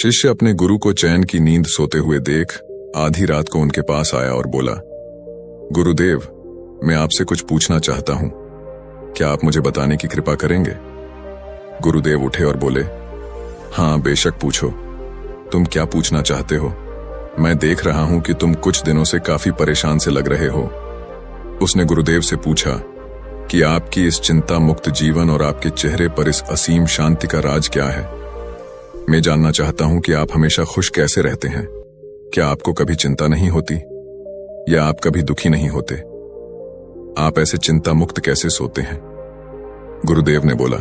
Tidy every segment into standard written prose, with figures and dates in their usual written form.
शिष्य अपने गुरु को चैन की नींद सोते हुए देख आधी रात को उनके पास आया और बोला, गुरुदेव, मैं आपसे कुछ पूछना चाहता हूं, क्या आप मुझे बताने की कृपा करेंगे? गुरुदेव उठे और बोले, हाँ बेशक पूछो, तुम क्या पूछना चाहते हो? मैं देख रहा हूं कि तुम कुछ दिनों से काफी परेशान से लग रहे हो। उसने गुरुदेव से पूछा कि आपकी इस चिंता मुक्त जीवन और आपके चेहरे पर इस असीम शांति का राज क्या है? मैं जानना चाहता हूं कि आप हमेशा खुश कैसे रहते हैं। क्या आपको कभी चिंता नहीं होती या आप कभी दुखी नहीं होते? आप ऐसे चिंता मुक्त कैसे सोते हैं? गुरुदेव ने बोला,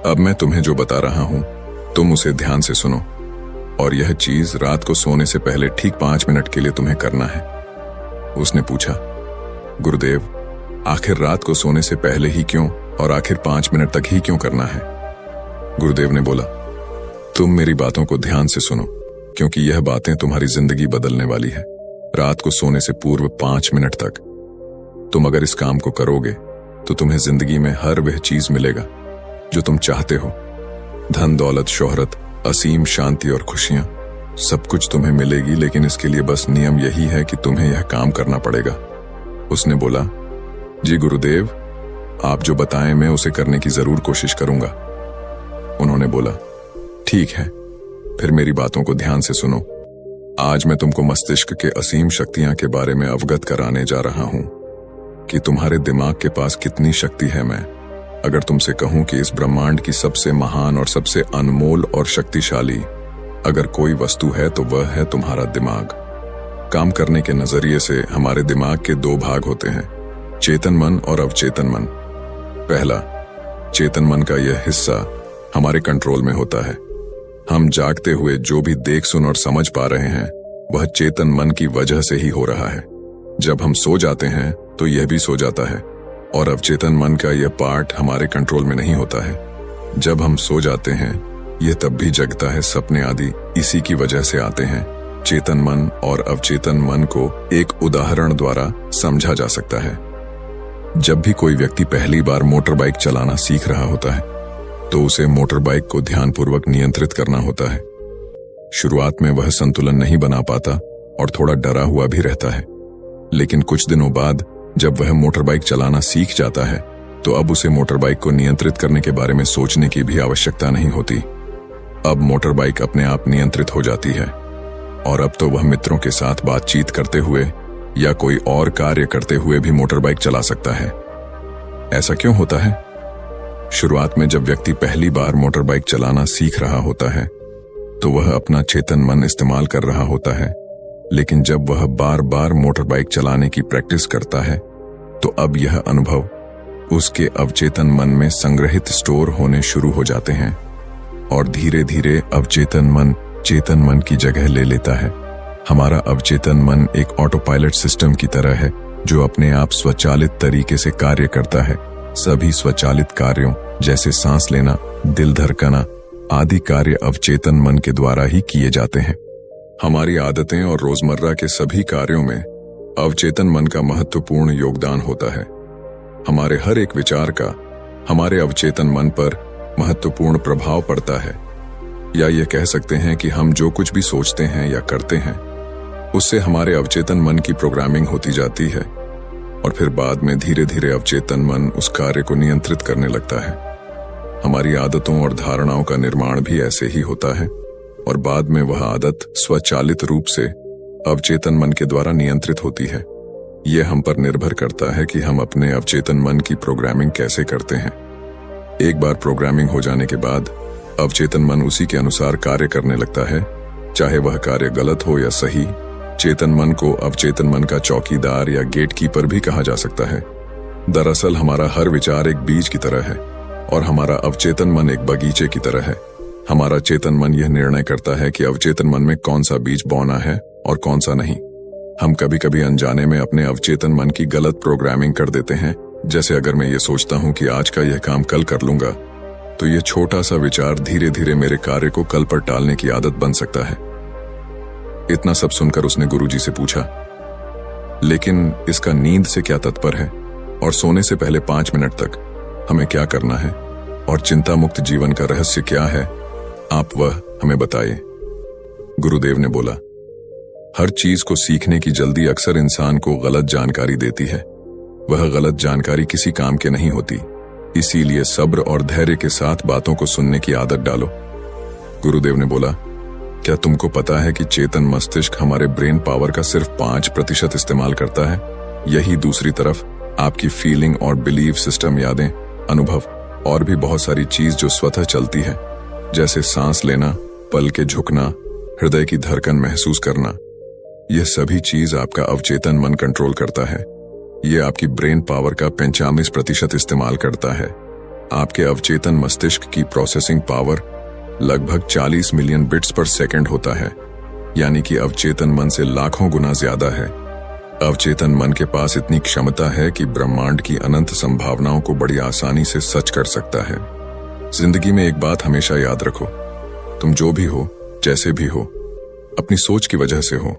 अब मैं तुम्हें जो बता रहा हूं तुम उसे ध्यान से सुनो, और यह चीज रात को सोने से पहले ठीक 5 मिनट के लिए तुम्हें करना है। उसने पूछा, गुरुदेव, आखिर रात को सोने से पहले ही क्यों और आखिर 5 मिनट तक ही क्यों करना है? गुरुदेव ने बोला, तुम मेरी बातों को ध्यान से सुनो, क्योंकि यह बातें तुम्हारी जिंदगी बदलने वाली है। रात को सोने से पूर्व 5 मिनट तक तुम अगर इस काम को करोगे तो तुम्हें जिंदगी में हर वह चीज मिलेगा जो तुम चाहते हो। धन, दौलत, शोहरत, असीम शांति और खुशियां, सब कुछ तुम्हें मिलेगी, लेकिन इसके लिए बस नियम यही है कि तुम्हें यह काम करना पड़ेगा। उसने बोला, जी गुरुदेव, आप जो बताएं मैं उसे करने की जरूर कोशिश करूंगा। उन्होंने बोला, ठीक है, फिर मेरी बातों को ध्यान से सुनो। आज मैं तुमको मस्तिष्क के असीम शक्तियां के बारे में अवगत कराने जा रहा हूं कि तुम्हारे दिमाग के पास कितनी शक्ति है। मैं अगर तुमसे कहूं कि इस ब्रह्मांड की सबसे महान और सबसे अनमोल और शक्तिशाली अगर कोई वस्तु है तो वह है तुम्हारा दिमाग। काम करने के नजरिए से हमारे दिमाग के 2 भाग होते हैं, चेतन मन और अवचेतन मन। पहला, चेतन मन का यह हिस्सा हमारे कंट्रोल में होता है। हम जागते हुए जो भी देख, सुन और समझ पा रहे हैं वह चेतन मन की वजह से ही हो रहा है। जब हम सो जाते हैं तो यह भी सो जाता है, और अवचेतन मन का यह पार्ट हमारे कंट्रोल में नहीं होता है। जब हम सो जाते हैं यह तब भी जगता है, सपने आदि इसी की वजह से आते हैं। चेतन मन और अवचेतन मन को एक उदाहरण द्वारा समझा जा सकता है। जब भी कोई व्यक्ति पहली बार मोटर बाइक चलाना सीख रहा होता है तो उसे मोटर बाइक को ध्यानपूर्वक नियंत्रित करना होता है। शुरुआत में वह संतुलन नहीं बना पाता और थोड़ा डरा हुआ भी रहता है, लेकिन कुछ दिनों बाद जब वह मोटर बाइक चलाना सीख जाता है तो अब उसे मोटर बाइक को नियंत्रित करने के बारे में सोचने की भी आवश्यकता नहीं होती। अब मोटर बाइक अपने आप नियंत्रित हो जाती है और अब तो वह मित्रों के साथ बातचीत करते हुए या कोई और कार्य करते हुए भी मोटर बाइक चला सकता है। ऐसा क्यों होता है? शुरुआत में जब व्यक्ति पहली बार मोटर बाइक चलाना सीख रहा होता है तो वह अपना चेतन मन इस्तेमाल कर रहा होता है, लेकिन जब वह बार बार मोटर बाइक चलाने की प्रैक्टिस करता है तो अब यह अनुभव उसके अवचेतन मन में संग्रहित स्टोर होने शुरू हो जाते हैं और धीरे धीरे अवचेतन मन चेतन मन की जगह ले लेता है। हमारा अवचेतन मन एक ऑटो पायलट सिस्टम की तरह है जो अपने आप स्वचालित तरीके से कार्य करता है। सभी स्वचालित कार्यों जैसे सांस लेना, दिल धड़कना आदि कार्य अवचेतन मन के द्वारा ही किए जाते हैं। हमारी आदतें और रोजमर्रा के सभी कार्यों में अवचेतन मन का महत्वपूर्ण योगदान होता है। हमारे हर एक विचार का हमारे अवचेतन मन पर महत्वपूर्ण प्रभाव पड़ता है, या ये कह सकते हैं कि हम जो कुछ भी सोचते हैं या करते हैं उससे हमारे अवचेतन मन की प्रोग्रामिंग होती जाती है और फिर बाद में धीरे धीरे अवचेतन मन उस कार्य को नियंत्रित करने लगता है। हमारी आदतों और धारणाओं का निर्माण भी ऐसे ही होता है और बाद में वह आदत स्वचालित रूप से अवचेतन मन के द्वारा नियंत्रित होती है। यह हम पर निर्भर करता है कि हम अपने अवचेतन मन की प्रोग्रामिंग कैसे करते हैं। एक बार प्रोग्रामिंग हो जाने के बाद अवचेतन मन उसी के अनुसार कार्य करने लगता है, चाहे वह कार्य गलत हो या सही। चेतन मन को अवचेतन मन का चौकीदार या गेटकीपर भी कहा जा सकता है। दरअसल हमारा हर विचार एक बीज की तरह है और हमारा अवचेतन मन एक बगीचे की तरह है। हमारा चेतन मन यह निर्णय करता है कि अवचेतन मन में कौन सा बीज बोना है और कौन सा नहीं। हम कभी कभी अनजाने में अपने अवचेतन मन की गलत प्रोग्रामिंग कर देते हैं। जैसे अगर मैं ये सोचता हूँ कि आज का यह काम कल कर लूंगा तो यह छोटा सा विचार धीरे धीरे मेरे कार्य को कल पर टालने की आदत बन सकता है। इतना सब सुनकर उसने गुरुजी से पूछा, लेकिन इसका नींद से क्या तात्पर्य है और सोने से पहले 5 मिनट तक हमें क्या करना है और चिंता मुक्त जीवन का रहस्य क्या है? आप वह हमें बताइए। गुरुदेव ने बोला, हर चीज को सीखने की जल्दी अक्सर इंसान को गलत जानकारी देती है। वह गलत जानकारी किसी काम के नहीं होती, इसीलिए सब्र और धैर्य के साथ बातों को सुनने की आदत डालो। गुरुदेव ने बोला, क्या तुमको पता है कि चेतन मस्तिष्क हमारे ब्रेन पावर का सिर्फ 5% इस्तेमाल करता है? यही दूसरी तरफ आपकी फीलिंग और बिलीव सिस्टम, यादें, अनुभव और भी बहुत सारी चीज जो स्वतः चलती है, जैसे सांस लेना, पल के झुकना, हृदय की धड़कन महसूस करना, यह सभी चीज आपका अवचेतन मन कंट्रोल करता है। यह आपकी ब्रेन पावर का 95% इस्तेमाल करता है। आपके अवचेतन मस्तिष्क की प्रोसेसिंग पावर लगभग 40 मिलियन बिट्स पर सेकंड होता है, यानी कि अवचेतन मन से लाखों गुना ज्यादा है। अवचेतन मन के पास इतनी क्षमता है कि ब्रह्मांड की अनंत संभावनाओं को बड़ी आसानी से सच कर सकता है। जिंदगी में एक बात हमेशा याद रखो, तुम जो भी हो, जैसे भी हो, अपनी सोच की वजह से हो।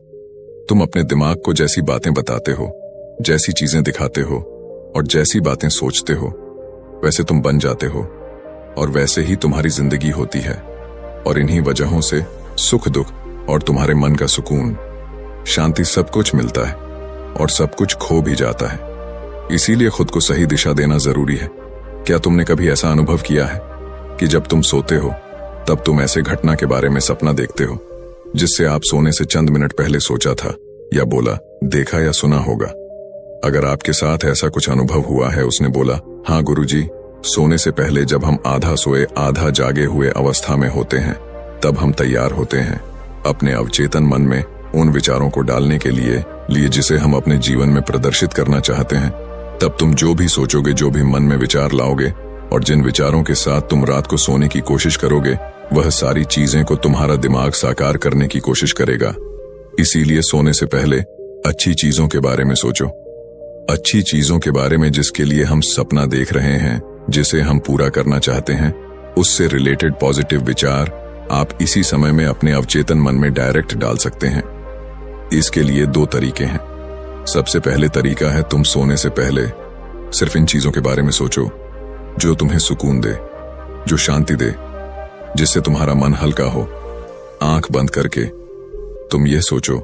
तुम अपने दिमाग को जैसी बातें बताते हो, जैसी चीजें दिखाते हो और जैसी बातें सोचते हो, वैसे तुम बन जाते हो और वैसे ही तुम्हारी जिंदगी होती है। और इन्हीं वजहों से सुख दुख और तुम्हारे मन का सुकून, शांति, सब कुछ मिलता है और सब कुछ खो भी जाता है। इसीलिए खुद को सही दिशा देना जरूरी है। क्या तुमने कभी ऐसा अनुभव किया है कि जब तुम सोते हो तब तुम ऐसे घटना के बारे में सपना देखते हो जिससे आप सोने से चंद मिनट पहले सोचा था या बोला, देखा या सुना होगा? अगर आपके साथ ऐसा कुछ अनुभव हुआ है, उसने बोला, हाँ गुरुजी, सोने से पहले जब हम आधा सोए आधा जागे हुए अवस्था में होते हैं, तब हम तैयार होते हैं अपने अवचेतन मन में उन विचारों को डालने के लिए जिसे हम अपने जीवन में प्रदर्शित करना चाहते हैं। तब तुम जो भी सोचोगे, जो भी मन में विचार लाओगे और जिन विचारों के साथ तुम रात को सोने की कोशिश करोगे, वह सारी चीजें को तुम्हारा दिमाग साकार करने की कोशिश करेगा। इसीलिए सोने से पहले अच्छी चीजों के बारे में सोचो, अच्छी चीजों के बारे में जिसके लिए हम सपना देख रहे हैं, जिसे हम पूरा करना चाहते हैं, उससे रिलेटेड पॉजिटिव विचार आप इसी समय में अपने अवचेतन मन में डायरेक्ट डाल सकते हैं। इसके लिए 2 तरीके हैं। सबसे पहले तरीका है, तुम सोने से पहले सिर्फ इन चीजों के बारे में सोचो जो तुम्हें सुकून दे, जो शांति दे, जिससे तुम्हारा मन हल्का हो। आंख बंद करके तुम यह सोचो,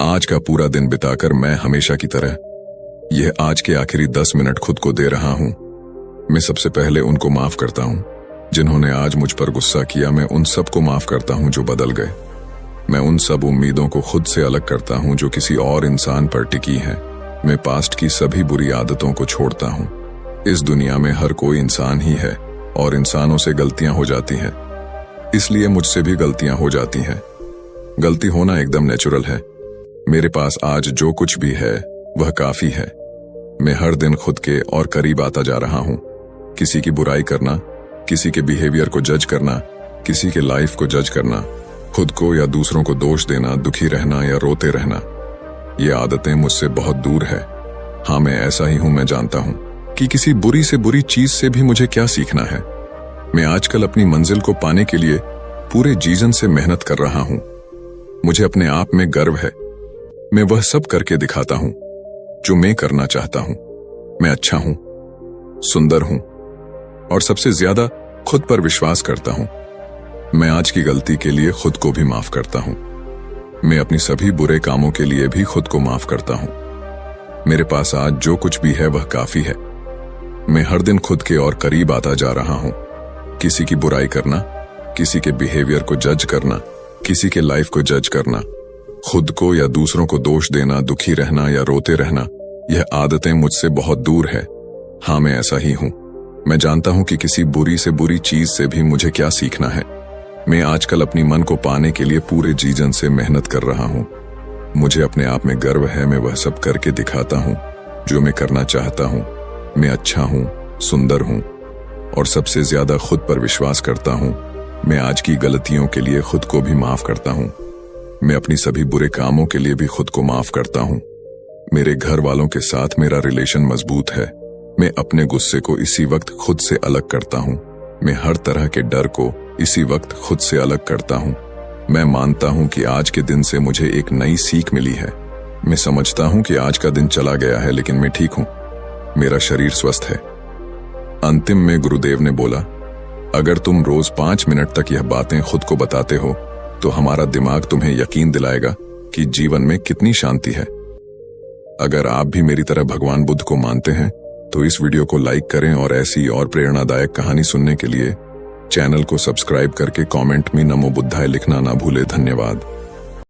आज का पूरा दिन बिताकर मैं हमेशा की तरह यह आज के आखिरी 10 मिनट खुद को दे रहा हूं। मैं सबसे पहले उनको माफ करता हूं जिन्होंने आज मुझ पर गुस्सा किया। मैं उन सबको माफ करता हूं जो बदल गए। मैं उन सब उम्मीदों को खुद से अलग करता हूं जो किसी और इंसान पर टिकी हैं। मैं पास्ट की सभी बुरी आदतों को छोड़ता हूं। इस दुनिया में हर कोई इंसान ही है और इंसानों से गलतियां हो जाती हैं, इसलिए मुझसे भी गलतियां हो जाती हैं। गलती होना एकदम नेचुरल है। मेरे पास आज जो कुछ भी है वह काफी है। मैं हर दिन खुद के और करीब आता जा रहा हूं। किसी की बुराई करना, किसी के बिहेवियर को जज करना, किसी के लाइफ को जज करना, खुद को या दूसरों को दोष देना, दुखी रहना या रोते रहना, ये आदतें मुझसे बहुत दूर है। हाँ, मैं ऐसा ही हूं। मैं जानता हूं कि किसी बुरी से बुरी चीज से भी मुझे क्या सीखना है। मैं आजकल अपनी मंजिल को पाने के लिए पूरे जीवन से मेहनत कर रहा हूं। मुझे अपने आप में गर्व है। मैं वह सब करके दिखाता हूं जो मैं करना चाहता हूं। मैं अच्छा हूं, सुंदर हूं और सबसे ज्यादा खुद पर विश्वास करता हूं। मैं आज की गलती के लिए खुद को भी माफ करता हूं। मैं अपनी सभी बुरे कामों के लिए भी खुद को माफ करता हूं। मेरे पास आज जो कुछ भी है वह काफी है। मैं हर दिन खुद के और करीब आता जा रहा हूं। किसी की बुराई करना, किसी के बिहेवियर को जज करना, किसी के लाइफ को जज करना, खुद को या दूसरों को दोष देना, दुखी रहना या रोते रहना, यह आदतें मुझसे बहुत दूर है। हाँ, मैं ऐसा ही हूं। मैं जानता हूं कि किसी बुरी से बुरी चीज से भी मुझे क्या सीखना है। मैं आजकल अपनी मन को पाने के लिए पूरे जीवन से मेहनत कर रहा हूं। मुझे अपने आप में गर्व है। मैं वह सब करके दिखाता हूं जो मैं करना चाहता हूं। मैं अच्छा हूं, सुंदर हूं और सबसे ज्यादा खुद पर विश्वास करता हूं। मैं आज की गलतियों के लिए खुद को भी माफ करता हूं। मैं अपनी सभी बुरे कामों के लिए भी खुद को माफ करता हूं। मेरे घर वालों के साथ मेरा रिलेशन मजबूत है। मैं अपने गुस्से को इसी वक्त खुद से अलग करता हूं। मैं हर तरह के डर को इसी वक्त खुद से अलग करता हूं। मैं मानता हूं कि आज के दिन से मुझे एक नई सीख मिली है। मैं समझता हूं कि आज का दिन चला गया है लेकिन मैं ठीक हूं। मेरा शरीर स्वस्थ है। अंतिम में गुरुदेव ने बोला, अगर तुम रोज 5 मिनट तक यह बातें खुद को बताते हो तो हमारा दिमाग तुम्हें यकीन दिलाएगा कि जीवन में कितनी शांति है। अगर आप भी मेरी तरह भगवान बुद्ध को मानते हैं तो इस वीडियो को लाइक करें और ऐसी और प्रेरणादायक कहानी सुनने के लिए चैनल को सब्सक्राइब करके कमेंट में नमो बुद्धाय लिखना ना भूले। धन्यवाद।